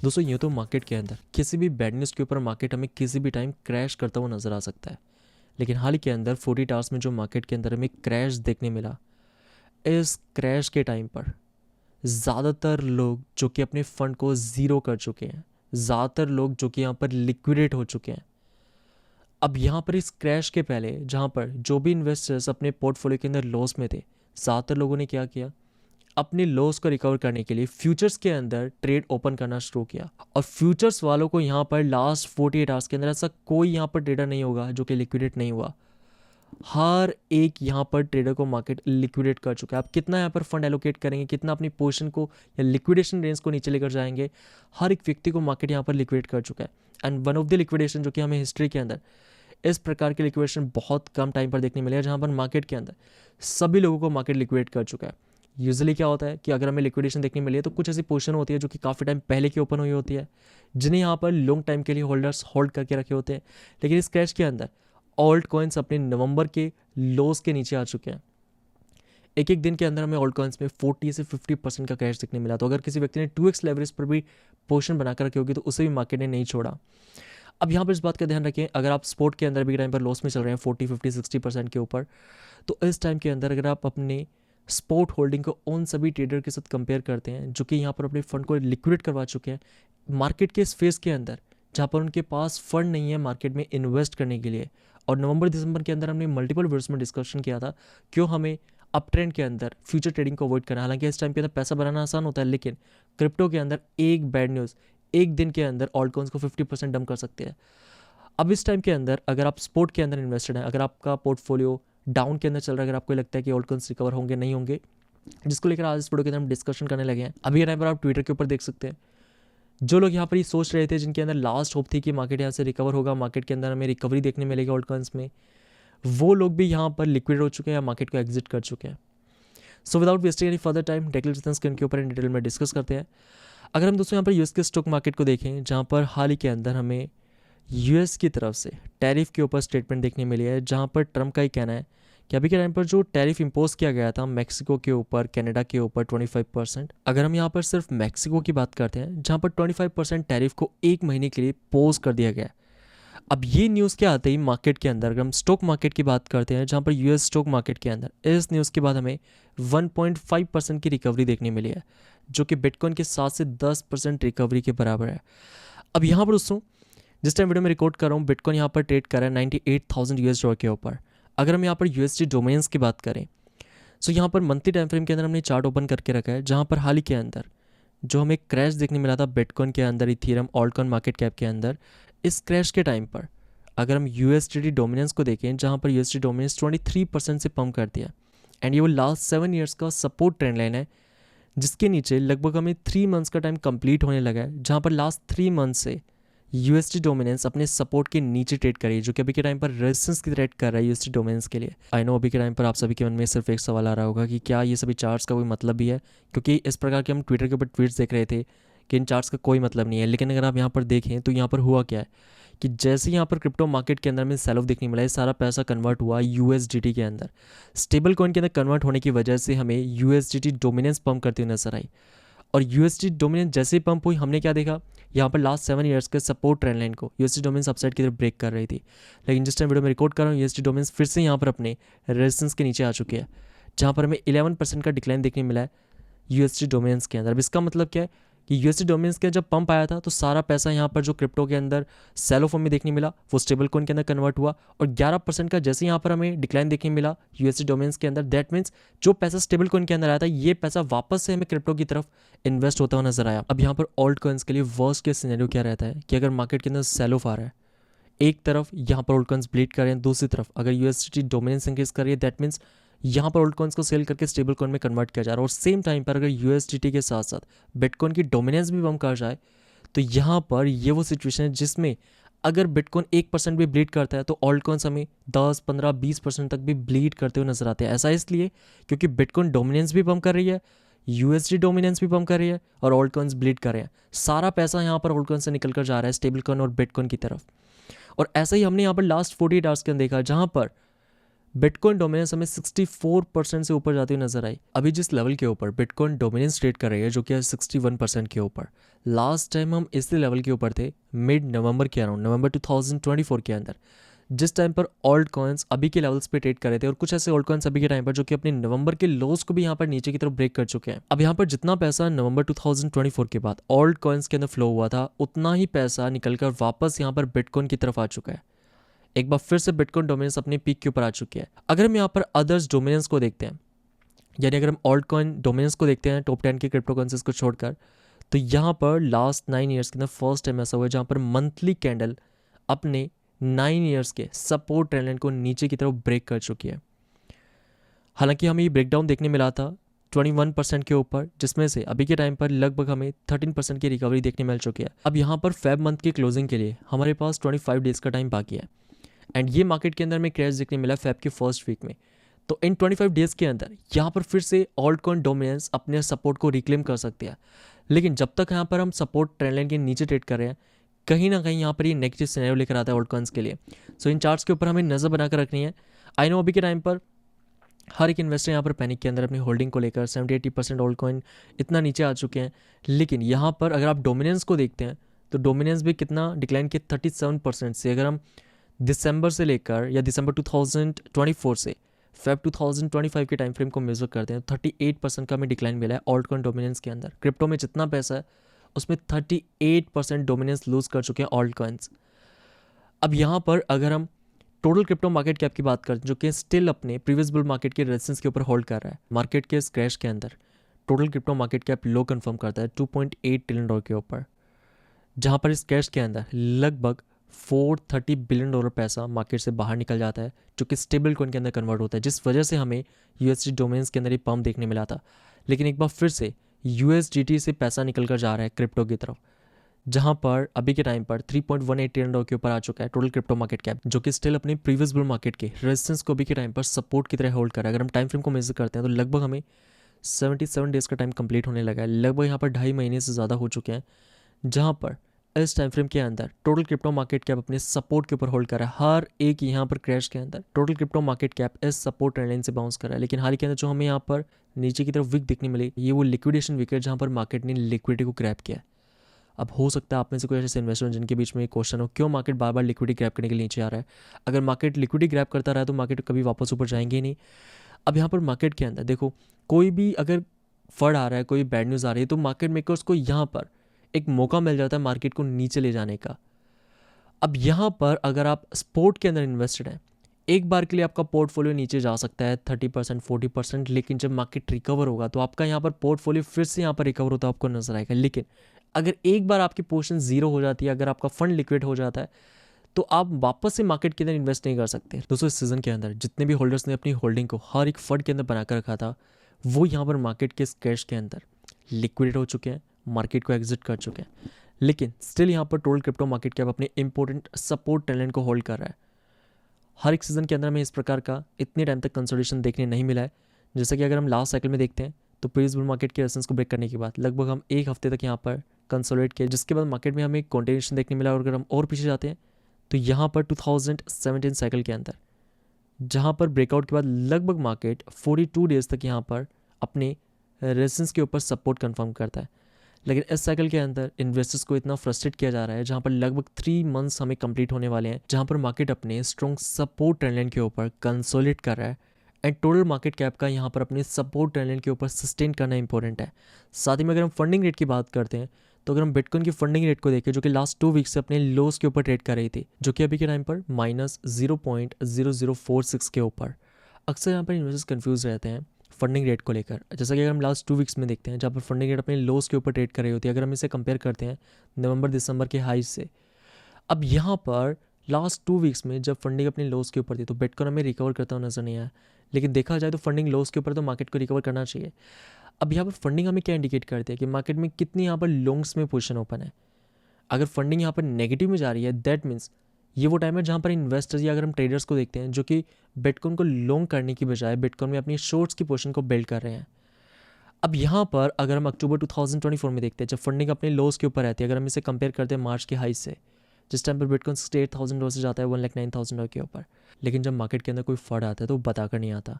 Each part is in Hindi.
दोस्तों यूँ तो मार्केट के अंदर किसी भी बैड न्यूज़ के ऊपर मार्केट हमें किसी भी टाइम क्रैश करता हुआ नज़र आ सकता है। लेकिन हाल ही के अंदर 48 आवर्स में जो मार्केट के अंदर हमें क्रैश देखने मिला, इस क्रैश के टाइम पर ज़्यादातर लोग जो कि अपने फ़ंड को ज़ीरो कर चुके हैं, ज़्यादातर लोग जो कि यहाँ पर लिक्विडेट हो चुके हैं। अब यहाँ पर इस क्रैश के पहले जहाँ पर जो भी इन्वेस्टर्स अपने पोर्टफोलियो के अंदर लॉस में थे, ज़्यादातर लोगों ने क्या किया, अपने लॉस को रिकवर करने के लिए फ्यूचर्स के अंदर ट्रेड ओपन करना शुरू किया। और फ्यूचर्स वालों को यहाँ पर लास्ट 48 आवर्स के अंदर ऐसा कोई यहाँ पर ट्रेडर नहीं होगा जो कि लिक्विडेट नहीं हुआ। हर एक यहाँ पर ट्रेडर को मार्केट लिक्विडेट कर चुका है। आप कितना यहाँ पर फंड एलोकेट करेंगे, कितना अपनी पोजीशन को या लिक्विडेशन रेंज को नीचे लेकर जाएंगे, हर एक व्यक्ति को मार्केट यहाँ पर लिक्विडेट कर चुका है। And one of the liquidation जो कि हमें हिस्ट्री के अंदर इस प्रकार की लिक्विडेशन बहुत कम टाइम पर देखने मिले हैं, जहाँ पर मार्केट के अंदर सभी लोगों को मार्केट लिक्विडेट कर चुका है। यूजुअली क्या होता है कि अगर हमें लिक्विडेशन देखने मिली है तो कुछ ऐसी पोजीशन होती है जो कि काफ़ी टाइम पहले की ओपन हुई होती है, जिन्हें यहाँ पर लॉन्ग टाइम के लिए होल्डर्स होल्ड करके रखे होते हैं। लेकिन इस क्रैश के अंदर ऑल्ट कॉइन्स अपने नवंबर के लॉस के नीचे आ चुके हैं। एक एक दिन के अंदर हमें ऑल्ट कॉइन्स में 40 से 50% का क्रैश देखने मिला। तो अगर किसी व्यक्ति ने 2x लेवरेज पर भी पोजीशन बनाकर रखी होगी तो उसे भी मार्केट ने नहीं छोड़ा। अब यहाँ पर इस बात का ध्यान रखें, अगर आप स्पोर्ट के अंदर भी टाइम पर लॉस में चल रहे हैं 40, 50, 60% के ऊपर, तो इस टाइम के अंदर अगर आप अपने स्पोर्ट होल्डिंग को उन सभी ट्रेडर के साथ कंपेयर करते हैं जो कि यहाँ पर अपने फंड को लिक्विडेट करवा चुके हैं मार्केट के इस फेज के अंदर, जहाँ पर उनके पास फंड नहीं है मार्केट में इन्वेस्ट करने के लिए। और नवंबर दिसंबर के अंदर हमने मल्टीपल वीडियोस में डिस्कशन किया था क्यों हमें अप ट्रेंड के अंदर फ्यूचर ट्रेडिंग को अवॉइड करना। हालांकि इस टाइम के अंदर पैसा बनाना आसान होता है, लेकिन क्रिप्टो के अंदर एक बैड न्यूज़ एक दिन के अंदर ऑल्ट कॉइन्स को 50% डंप कर सकते हैं। अब इस टाइम के अंदर अगर आप स्पोर्ट के अंदर इन्वेस्टेड हैं, अगर आपका पोर्टफोलियो डाउन के अंदर चल रहा है, अगर आपको लगता है कि ऑल्ट कॉइन्स रिकवर होंगे नहीं होंगे, जिसको लेकर आज इस वीडियो के अंदर हम डिस्कशन करने लगे हैं। अभी टाइम पर आप ट्विटर के ऊपर देख सकते हैं, जो लोग यहाँ पर ये सोच रहे थे, जिनके अंदर लास्ट होप थी कि मार्केट यहाँ से रिकवर होगा, मार्केट के अंदर हमें रिकवरी देखने मिलेगी ऑल्ट कॉइन्स में, वो लोग भी यहाँ पर लिक्विड हो चुके हैं या मार्केट को एग्जिट कर चुके हैं। So without wasting any further time directly screen के ऊपर इन डिटेल में डिस्कस करते हैं। अगर हम दोस्तों यहाँ पर यूएस के स्टॉक मार्केट को देखें, जहाँ पर हाल ही के अंदर हमें यूएस की तरफ से टैरिफ के ऊपर स्टेटमेंट देखने मिली है, जहाँ पर ट्रम्प का ही कहना है कि अभी के टाइम पर जो टैरिफ इंपोज किया गया था मैक्सिको के ऊपर, कनाडा के ऊपर 25%, अगर हम यहाँ पर सिर्फ मैक्सिको की बात करते हैं जहाँ पर 25% टैरिफ को एक महीने के लिए पोज कर दिया गया। अब ये न्यूज़ के आते ही मार्केट के अंदर, अगर हम स्टॉक मार्केट की बात करते हैं, जहाँ पर यूएस स्टॉक मार्केट के अंदर इस न्यूज़ के बाद हमें 1.5% की रिकवरी देखने मिली है, जो कि बिटकॉइन के 7 से 10% रिकवरी के बराबर है। अब यहाँ पर दोस्तों जिस टाइम वीडियो में रिकॉर्ड कर रहा हूँ, बिटकॉइन यहाँ पर ट्रेड कर रहा है 98,000 यूएस डॉलर के ऊपर। अगर हम यहाँ पर यूएसडी डोमेन्स की बात करें, सो यहाँ पर मंथली टाइम फ्रेम के अंदर हमने चार्ट ओपन करके रखा है, जहाँ पर हाल ही के अंदर जो हमें क्रैश देखने मिला था बिटकॉइन के अंदर, इथेरियम, ऑल्टकॉइन मार्केट कैप के अंदर, इस क्रैश के टाइम पर अगर हम यूएसडी डोमिनेंस को देखें, जहाँ पर यूएसडी डोमिनेंस 23% से पम्प कर दिया। एंड ये वो लास्ट 7 ईयर्स का सपोर्ट ट्रेंड लाइन है, जिसके नीचे लगभग हमें 3 मंथ्स का टाइम कंप्लीट होने लगा है, जहाँ पर लास्ट 3 मंथ से यूएसडी डोमिनेंस अपने सपोर्ट के नीचे ट्रेड कर रही है, जो कि अभी के टाइम पर रेजिस्टेंस की ट्रेड कर रहा है यूएसडी डोमिनेंस के लिए। आई नो अभी के टाइम पर आप सभी के मन में सिर्फ एक सवाल आ रहा होगा कि क्या ये सभी चार्ट्स का कोई मतलब भी है, क्योंकि इस प्रकार के हम ट्विटर के ऊपर ट्वीट्स देख रहे थे कि इन चार्ट्स का कोई मतलब नहीं है। लेकिन अगर आप यहाँ पर देखें तो यहाँ पर हुआ क्या है कि जैसे यहाँ पर क्रिप्टो मार्केट के अंदर में सेल ऑफ देखने मिला है, सारा पैसा कन्वर्ट हुआ यूएसडीटी के अंदर, स्टेबल कॉइन के अंदर कन्वर्ट होने की वजह से हमें यूएसडीटी डोमिनेंस पंप करती हुई नजर आई। और यूएसडी डोमिनेंस जैसे ही पंप हुई, हमने क्या देखा, यहाँ पर लास्ट 7 ईयर्स के सपोर्ट ट्रेंड लाइन को यूएसडी डोमिनेंस अपसाइड की तरफ ब्रेक कर रही थी। लेकिन जिस टाइम वीडियो में रिकॉर्ड कर रहा हूँ, यूएसडी डोमिनेंस फिर से यहाँ पर अपने रेजिस्टेंस के नीचे आ चुके हैं, जहाँ पर हमें 11% का डिक्लाइन देखने मिला है यूएसडी डोमिनेंस के अंदर। अब इसका मतलब क्या है कि यूएसडी डोमिनेंस के जब पंप आया था तो सारा पैसा यहाँ पर जो क्रिप्टो के अंदर सेल ऑफ में देखने मिला, वो स्टेबल कॉइन के अंदर कन्वर्ट हुआ। और 11% का जैसे यहाँ पर हमें डिक्लाइन देखने मिला यूएसडी डोमिनेंस के अंदर, दैट मीन्स जो पैसा स्टेबल कॉइन के अंदर आया था, ये पैसा वापस से हमें क्रिप्टो की तरफ इन्वेस्ट होता हुआ नजर आया। अब यहाँ पर ऑल्ट कॉइन्स के लिए वर्स्ट केस सिनेरियो क्या रहता है कि अगर मार्केट के अंदर सेल ऑफ आ रहा है, एक तरफ यहाँ पर ऑल्ट कॉइन्स ब्लीड कर रहे हैं, दूसरी तरफ अगर यूएसडी डोमिनेंस इंक्रीज कर रही है, दैट मीन्स यहाँ पर ऑल्ट कॉइन्स को सेल करके स्टेबल कॉइन में कन्वर्ट किया जा रहा है। और सेम टाइम पर अगर यूएसडीटी के साथ साथ बिटकॉइन की डोमिनेंस भी बम कर जाए, तो यहाँ पर ये वो सिचुएशन है जिसमें अगर बिटकॉइन 1% भी ब्लीड करता है तो ऑल्ट कॉइन्स हमें 10, 15, 20% तक भी ब्लीड करते हुए नजर आते हैं। ऐसा इसलिए क्योंकि बिटकॉइन डोमिनेंस भी बम कर रही है, यूएसडी डोमिनेंस भी बम कर रही है, और ऑल्ट कॉइन्स ब्लीड कर रहे हैं। सारा पैसा यहाँ पर ऑल्ट कॉइन से निकल कर जा रहा है स्टेबल कॉइन और बिटकॉइन की तरफ। और ऐसा ही हमने यहाँ पर लास्ट 48 आवर्स के अंदर देखा, जहाँ पर बिटकॉइन डोमिनेंस हमें 64% से ऊपर जाती हुई नजर आई। अभी जिस लेवल के ऊपर बिटकॉइन डोमिनेंस ट्रेड कर रही है, जो कि है 61% के ऊपर, लास्ट टाइम हम इसी लेवल के ऊपर थे मिड नवंबर के अराउंड, नवंबर 2024 के अंदर, जिस टाइम पर ऑल्ट कॉइन्स अभी के लेवल्स पे ट्रेड कर रहे थे, और कुछ ऐसे ऑल्ट कॉइन्स अभी के टाइम पर जो कि अपने नवंबर के लोस को भी यहाँ पर नीचे की तरफ ब्रेक कर चुके हैं। अब यहाँ पर जितना पैसा नवंबर 2024 के बाद ऑल्ट कॉइन्स के अंदर फ्लो हुआ था, उतना ही पैसा निकलकर वापस यहाँ पर बिटकॉइन की तरफ आ चुका है। एक बार फिर से बिटकॉइन डोमिनेंस अपने पीक के ऊपर आ चुकी है। अगर हम यहाँ पर अदर्स डोमिनेंस को देखते हैं, यानी अगर हम ऑल्ट कॉइन डोमिनेंस को देखते हैं टॉप 10 के क्रिप्टो करेंसीज को छोड़कर, तो यहाँ पर लास्ट 9 ईयर्स के अंदर फर्स्ट टाइम ऐसा हुआ है जहाँ पर मंथली कैंडल अपने 9 ईयर्स के सपोर्ट ट्रेंड लाइन को नीचे की तरफ ब्रेक कर चुकी है। हालांकि हमें ये ब्रेकडाउन देखने मिला था 21% के ऊपर, जिसमें से अभी के टाइम पर लगभग हमें 13% की रिकवरी देखने मिल चुकी है। अब यहाँ पर फेब मंथ की क्लोजिंग के लिए हमारे पास 25 डेज का टाइम बाकी है, एंड ये मार्केट के अंदर में क्रैश देखने मिला फेब के फर्स्ट वीक में। तो इन 25 डेज के अंदर यहाँ पर फिर से ऑल्ट कॉइन डोमिनेंस अपने सपोर्ट को रिक्लेम कर सकती है। लेकिन जब तक यहाँ पर हम सपोर्ट ट्रेंड लाइन के नीचे ट्रेड कर रहे हैं, कहीं ना कहीं यहाँ पर ये नेगेटिव सिनेरियो लेकर आता है ऑल्ट कॉइन्स के लिए। सो इन चार्ट्स के ऊपर हमें नज़र बनाकर रखनी है। आई नो अभी के टाइम पर हर एक इन्वेस्टर यहाँ पर पैनिक के अंदर अपनी होल्डिंग को लेकर 70-80% ऑल्ट कॉइन इतना नीचे आ चुके हैं। लेकिन यहाँ पर अगर आप डोमिनेंस को देखते हैं, तो डोमिनेंस भी कितना डिक्लाइन किया 37% से। अगर हम दिसंबर से लेकर या दिसंबर 2024 से फेब 2025 के टाइम फ्रेम को मेजर करते हैं, 38% का हमें डिक्लाइन मिला है ऑल्ट कॉइन डोमिनेंस के अंदर। क्रिप्टो में जितना पैसा है उसमें 38% डोमिनेंस लूज कर चुके हैं ऑल्ट कॉइन्स। अब यहाँ पर अगर हम टोटल क्रिप्टो मार्केट कैप की बात करते हैं, जो कि स्टिल अपने प्रीवियस बुल मार्केट के रेजिस्टेंस के ऊपर होल्ड कर रहा है, मार्केट के इस क्रैश के अंदर टोटल क्रिप्टो मार्केट कैप लो कंफर्म करता है 2.8 ट्रिलियन डॉलर के ऊपर, जहाँ पर इस क्रैश के अंदर लगभग 430 बिलियन डॉलर पैसा मार्केट से बाहर निकल जाता है, जो कि स्टेबल कॉइन के अंदर कन्वर्ट होता है, जिस वजह से हमें यूएसडी डोमेन्स के अंदर ये पम्प देखने मिला था। लेकिन एक बार फिर से यूएसडीटी से पैसा निकल कर जा रहा है क्रिप्टो की तरफ, जहां पर अभी के टाइम पर 3.18 ट्रिलियन डॉलर के ऊपर आ चुका है टोटल क्रिप्टो मार्केट कैप, जो कि स्टिल अपने प्रीवियस बुल मार्केट के रेजिस्टेंस को अभी के टाइम पर सपोर्ट की तरह होल्ड कर रहा है। अगर हम टाइम फ्रेम को मेजर करते हैं तो लगभग हमें 77 डेज का टाइम कंप्लीट होने लगा है, लगभग यहाँ पर 2.5 महीने से ज़्यादा हो चुके हैं, जहाँ पर इस टाइम फ्रेम के अंदर टोटल क्रिप्टो मार्केट कैप अपने सपोर्ट के ऊपर होल्ड कर रहा है। हर एक यहाँ पर क्रैश के अंदर टोटल क्रिप्टो मार्केट कैप इस सपोर्ट ट्रेंड लाइन से बाउंस कर रहा है। लेकिन हाल के अंदर जो हमें यहाँ पर नीचे की तरफ वीक दिखने मिली, ये वो लिक्विडेशन वीक है जहाँ पर मार्केट ने लिक्विडिटी को ग्रैब किया है। अब हो सकता है आप में से कोई ऐसे इन्वेस्टर जिनके बीच में एक क्वेश्चन हो, क्यों मार्केट बार बार लिक्विडिटी ग्रैब करने के लिए नीचे आ रहा है? अगर मार्केट लिक्विडिटी ग्रैब करता रहा तो मार्केट कभी वापस ऊपर जाएंगे ही नहीं। अब यहाँ पर मार्केट के अंदर देखो, कोई भी अगर फंड आ रहा है, कोई बैड न्यूज़ आ रही है, तो मार्केट मेकर्स को यहाँ पर एक मौका मिल जाता है मार्केट को नीचे ले जाने का। अब यहाँ पर अगर आप स्पोर्ट के अंदर इन्वेस्टेड हैं, एक बार के लिए आपका पोर्टफोलियो नीचे जा सकता है 30% 40%, लेकिन जब मार्केट रिकवर होगा तो आपका यहाँ पर पोर्टफोलियो फिर से यहाँ पर रिकवर होता आपको नजर आएगा। लेकिन अगर एक बार आपकी पोजीशन जीरो हो जाती है, अगर आपका फंड लिक्विड हो जाता है, तो आप वापस से मार्केट के अंदर इन्वेस्ट नहीं कर सकते। दोस्तों इस सीजन के अंदर जितने भी होल्डर्स ने अपनी होल्डिंग को हर एक फंड के अंदर बनाकर रखा था, वो यहाँ पर मार्केट के क्रैश के अंदर लिक्विडेट हो चुके हैं, मार्केट को एग्जिट कर चुके हैं। लेकिन स्टिल यहाँ पर टोटल क्रिप्टो मार्केट कैप अपने इंपॉर्टेंट सपोर्ट टैलेंट को होल्ड कर रहा है। हर एक सीजन के अंदर हमें इस प्रकार का इतने टाइम तक कंसोलिडेशन देखने नहीं मिला है। जैसा कि अगर हम लास्ट साइकिल में देखते हैं तो प्रीवियस बुल मार्केट के रेजिस्टेंस को ब्रेक करने के बाद लगभग हम एक हफ्ते तक यहाँ पर कंसोलिडेट किए, जिसके बाद मार्केट में हमें कंटिन्यूएशन देखने मिला। और अगर हम और पीछे जाते हैं तो यहाँ पर 2017 साइकिल के अंदर, जहाँ पर ब्रेकआउट के बाद लगभग मार्केट 42 डेज तक यहाँ पर अपने रेजिस्टेंस के ऊपर सपोर्ट कंफर्म करता है। लेकिन इस साइकिल के अंदर इन्वेस्टर्स को इतना फ्रस्ट्रेट किया जा रहा है, जहाँ पर लगभग 3 मंथ्स हमें कंप्लीट होने वाले हैं, जहाँ पर मार्केट अपने स्ट्रॉन्ग सपोर्ट ट्रेंड लाइन के ऊपर कंसोलिडेट कर रहा है, एंड टोटल मार्केट कैप का यहाँ पर अपने सपोर्ट ट्रेंड लाइन के ऊपर सस्टेन करना इंपॉर्टेंट है। साथ ही में अगर हम फंडिंग रेट की बात करते हैं, तो अगर हम बिटकॉइन की फंडिंग रेट को देखें, जो कि लास्ट 2 वीक से अपने लोस के ऊपर ट्रेड कर रही थी, जो कि अभी के टाइम पर -0.0046 के ऊपर। अक्सर यहाँ पर इन्वेस्टर्स कंफ्यूज रहते हैं फंडिंग रेट को लेकर। जैसा कि अगर हम लास्ट 2 वीक्स में देखते हैं, जहाँ पर फंडिंग रेट अपने लोस के ऊपर ट्रेड कर रही होती है, अगर हम इसे कंपेयर करते हैं नवंबर दिसंबर के हाई से, अब यहाँ पर लास्ट 2 वीक्स में जब फंडिंग अपने लोस के ऊपर थी तो बिटकॉइन हमें रिकवर करता हुआ नजर नहीं आया। लेकिन देखा जाए तो फंडिंग लोस के ऊपर तो मार्केट को रिकवर करना चाहिए। अब यहाँ पर फंडिंग हमें क्या इंडिकेट करती है कि मार्केट में कितनी यहाँ पर लॉन्ग्स में पोजीशन ओपन है। अगर फंडिंग यहाँ पर नेगेटिव में जा रही है, दैट मीन्स ये वो टाइम है जहाँ पर इन्वेस्टर्स या अगर हम ट्रेडर्स को देखते हैं जो कि बिटकॉइन को लॉन्ग करने की बजाय बिटकॉइन में अपनी शॉर्ट्स की पोजीशन को बिल्ड कर रहे हैं। अब यहाँ पर अगर हम अक्टूबर 2024 में देखते हैं, जब फंडिंग अपने लोस के ऊपर रहती है, अगर हम इसे कंपेयर करते हैं मार्च के हाई से, जिस टाइम पर बिटकॉइन $68,000 से जाता है $109,000 के ऊपर। लेकिन जब मार्केट के अंदर कोई फंड आता है तो वो बताकर नहीं आता।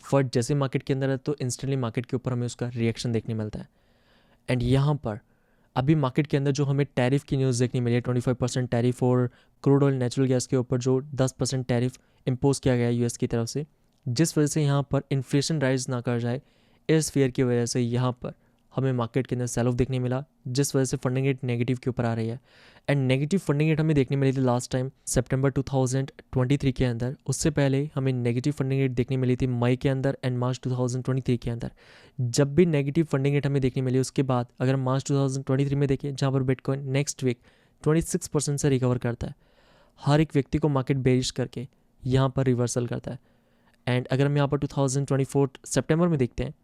फंड जैसे मार्केट के अंदर है तो इंस्टेंटली मार्केट के ऊपर हमें उसका रिएक्शन देखने मिलता है। एंड यहाँ पर अभी मार्केट के अंदर जो हमें टैरिफ की न्यूज़ देखने मिली है, 25% टैरिफ और क्रूड ऑयल नेचुरल गैस के ऊपर जो 10% टैरिफ इम्पोज किया गया है यूएस की तरफ से, जिस वजह से यहाँ पर इन्फ्लेशन राइज ना कर जाए, इस फेयर की वजह से यहाँ पर हमें मार्केट के अंदर सेल ऑफ देखने मिला, जिस वजह से फंडिंग रेट नेगेटिव के ऊपर आ रही है। एंड नेगेटिव फंडिंग रेट हमें देखने मिली थी लास्ट टाइम सितंबर 2023 के अंदर। उससे पहले हमें नेगेटिव फंडिंग रेट देखने मिली थी मई के अंदर एंड मार्च 2023 के अंदर। जब भी नेगेटिव फंडिंग रेट हमें देखने मिली उसके बाद अगर मार्च 2023 में देखें, जहाँ पर बिटकॉइन नेक्स्ट वीक 26% से रिकवर करता है, हर एक व्यक्ति को मार्केट बेरिश करके यहाँ पर रिवर्सल करता है। एंड अगर हम यहाँ पर 2024 सितंबर में देखते हैं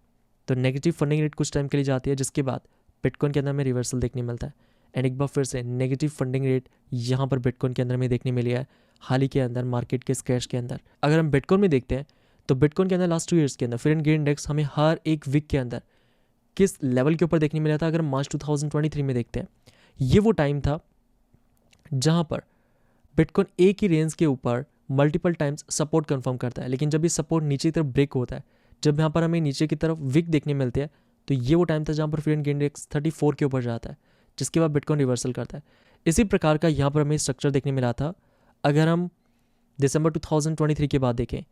तो नेगेटिव फंडिंग रेट कुछ टाइम के लिए जाती है, जिसके बाद बिटकॉइन के अंदर में रिवर्सल देखने मिलता है। एंड एक बार फिर से नेगेटिव फंडिंग रेट यहाँ पर बिटकॉइन के अंदर में देखने मिली है हाल ही के अंदर मार्केट के क्रैश के अंदर। अगर हम बिटकॉइन में देखते हैं तो बिटकॉइन के अंदर लास्ट 2 ईयर्स के अंदर फेयर एंड गेयर इंडेक्स हमें हर एक वीक के अंदर किस लेवल के ऊपर देखने मिला था। अगर मार्च 2023 में देखते हैं, ये वो टाइम था जहाँ पर बिटकॉइन एक ही रेंज के ऊपर मल्टीपल टाइम्स सपोर्ट कंफर्म करता है। लेकिन जब ये सपोर्ट नीचे की तरफ ब्रेक होता है, जब यहाँ पर हमें नीचे की तरफ विक देखने मिलते हैं, तो ये वो टाइम था जहाँ पर फेयर एंड गेयर इंडेक्स 34 के ऊपर जाता है, जिसके बाद बिटकॉइन रिवर्सल करता है। इसी प्रकार का यहाँ पर हमें स्ट्रक्चर देखने मिला था। अगर हम दिसंबर 2023 के बाद देखें,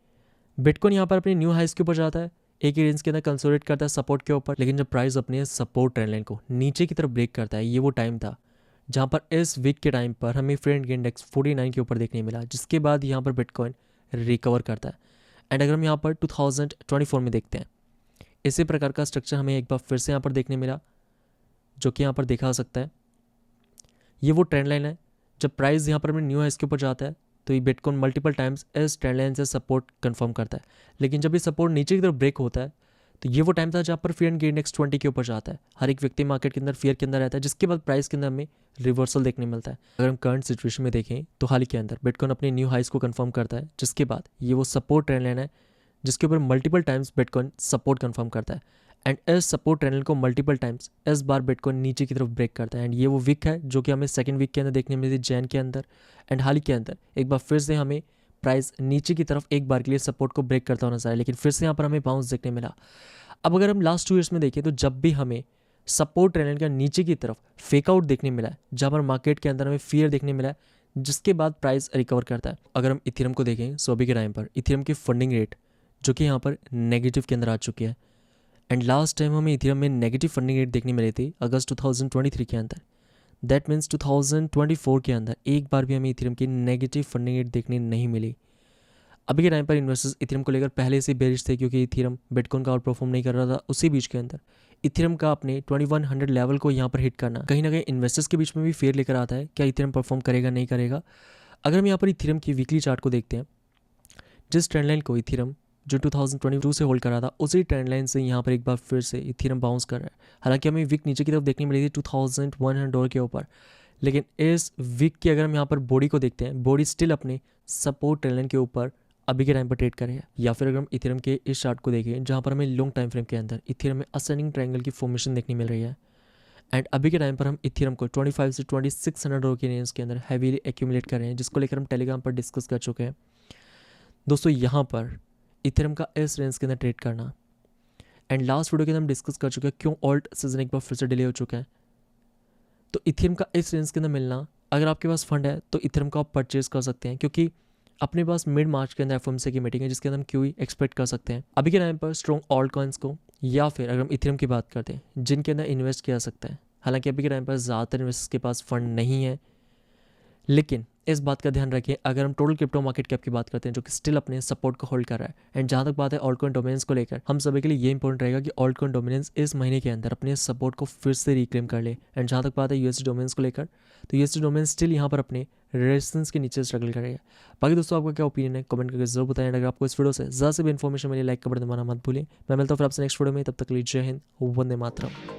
बिटकॉइन यहाँ पर अपने न्यू हाइस के ऊपर जाता है, एक ही रेंज के अंदर कंसोलिडेट करता है सपोर्ट के ऊपर। लेकिन जब प्राइस अपने सपोर्ट ट्रेंड लाइन को नीचे की तरफ ब्रेक करता है, ये वो टाइम था जहाँ पर इस वीक के टाइम पर हमें फेयर एंड गेयर इंडेक्स 49 के ऊपर देखने मिला, जिसके बाद यहाँ पर बिटकॉइन रिकवर करता है। एंड अगर हम यहाँ पर 2024 में देखते हैं, इसी प्रकार का स्ट्रक्चर हमें एक बार फिर से यहाँ पर देखने मिला, जो कि यहाँ पर देखा जा सकता है। ये वो ट्रेंड लाइन है, जब प्राइस यहाँ पर अपने न्यू हाइस के ऊपर जाता है तो ये बिटकॉइन मल्टीपल टाइम्स इस ट्रेंड लाइन से सपोर्ट कंफर्म करता है। लेकिन जब ये सपोर्ट नीचे की तरफ ब्रेक होता है, तो ये वो टाइम था जहाँ पर फेयर एंड गेयर इंडेक्स 20 के ऊपर जाता है। हर एक व्यक्ति मार्केट के अंदर फियर के अंदर रहता है, जिसके बाद प्राइस के अंदर हमें रिवर्सल देखने मिलता है। अगर हम करंट सिचुएशन में देखें तो हाल ही के अंदर बिटकॉइन अपने न्यू हाइस को कंफर्म करता है, जिसके बाद ये वो सपोर्ट ट्रेंड लाइन है जिसके ऊपर multiple times bitcoin support confirm करता है। एंड इस सपोर्ट ट्रेंड लाइन को मल्टीपल टाइम्स इस बार बिटकॉइन नीचे की तरफ ब्रेक करता है। एंड ये वो वीक है जो कि हमें सेकंड वीक के अंदर देखने मिली थी जैन के अंदर। एंड हाल ही के अंदर एक बार फिर से हमें प्राइस नीचे की तरफ एक बार के लिए सपोर्ट को ब्रेक करता हुआ नजर आया, लेकिन फिर से यहाँ पर हमें बाउंस देखने मिला। अब अगर हम लास्ट 2 ईयर्स में देखें तो जब भी हमें सपोर्ट ट्रेंड लाइन का नीचे की तरफ फेक आउट देखने मिला है, जहाँ पर मार्केट के अंदर हमें फियर देखने मिला है, जिसके बाद प्राइस रिकवर करता है। अगर हम इथेरियम को देखें, सो अभी के टाइम पर इथेरियम की फंडिंग रेट जो कि यहाँ पर नेगेटिव के अंदर आ चुकी है। एंड लास्ट टाइम हमें इथेरियम में नेगेटिव फंडिंग रेट देखने मिली थी अगस्त 2023 के अंदर। दैट मीन्स 2024 के अंदर एक बार भी हमें इथेरियम की नेगेटिव फंडिंग रेट देखने नहीं मिली। अभी के टाइम पर इन्वेस्टर्स इथेरियम को लेकर पहले से बेरिश थे, क्योंकि इथेरियम बिटकॉइन का आउट परफॉर्म नहीं कर रहा था। उसी बीच के अंदर इथेरियम का अपने 2100 लेवल को यहाँ पर हिट करना कहीं ना कहीं इन्वेस्टर्स के बीच में भी फेयर लेकर आता है, क्या इथेरियम परफॉर्म करेगा नहीं करेगा। अगर हम यहाँ पर इथेरियम की वीकली चार्ट को देखते हैं, जिस ट्रेंड लाइन को इथेरियम जो 2022 से होल्ड कर रहा था, उसी ट्रेंड लाइन से यहाँ पर एक बार फिर से इथेरियम बाउंस कर रहा है। हालांकि हमें वीक नीचे की तरफ देखने मिली थी $2100 के ऊपर, लेकिन इस वीक की अगर हम यहाँ पर बॉडी को देखते हैं, बॉडी स्टिल अपने सपोर्ट ट्रेंड लाइन के ऊपर अभी के टाइम पर ट्रेड करें। या फिर अगर हम इथेरियम के इस चार्ट को देखें, जहाँ पर हमें लॉन्ग टाइम फ्रेम के अंदर इथेरियम में असेंडिंग ट्रायंगल की फॉर्मेशन देखने मिल रही है। एंड अभी के टाइम पर हम इथेरियम को 25 से $2600 के रेंज के अंदर हैवीली एक्यूमुलेट कर रहे हैं, जिसको लेकर हम टेलीग्राम पर डिस्कस कर चुके हैं। दोस्तों यहाँ पर इथेरियम का इस रेंज के अंदर ट्रेड करना, एंड लास्ट वीडियो के अंदर हम डिस्कस कर चुके हैं क्यों ऑल्ट सीजन एक बार फिर से डिले हो चुका है। तो इथेरियम का इस रेंज के अंदर मिलना, अगर आपके पास फंड है तो इथेरियम को आप परचेज कर सकते हैं, क्योंकि अपने पास मिड मार्च के अंदर एफओएमसी की मीटिंग है, जिसके अंदर हम क्यूई एक्सपेक्ट कर सकते हैं अभी के टाइम पर स्ट्रॉन्ग ऑल्ट कॉइन्स को। या फिर अगर हम इथेरियम की बात करते हैं जिनके अंदर इन्वेस्ट किया जा सकता है, हालांकि अभी के टाइम पर ज़्यादातर इन्वेस्टर्स के पास फंड नहीं है, लेकिन इस बात का ध्यान रखें अगर हम टोटल क्रिप्टो मार्केट कैप की बात करते हैं जो कि स्टिल अपने सपोर्ट को होल्ड कर रहा है। एंड जहाँ तक बात है ऑल्टकॉइन डोमिनेंस को लेकर, हम सभी के लिए ये इंपॉर्टेंट रहेगा कि ऑल्टकॉइन डोमिनेंस इस महीने के अंदर अपने सपोर्ट को फिर से रिक्लेम कर ले। एंड जहाँ तक बात है यूएसडी डोमिनेंस को लेकर, तो यूएसडी डोमिनेंस स्टिल यहाँ पर अपने रेजिस्टेंस के नीचे स्ट्रगल करेगा। बाकी दोस्तों आपका क्या ओपिनियन है कमेंट करके जरूर बताएं। अगर आपको इस वीडियो से ज़्यादा से भी इन्फॉर्मेशन मिली, लाइक का बटन दबाना मत भूलें। मैं मिलता हूँ फिर आपसे नेक्स्ट वीडियो में, तब तक के लिए जय हिंद, वंदे मातरम।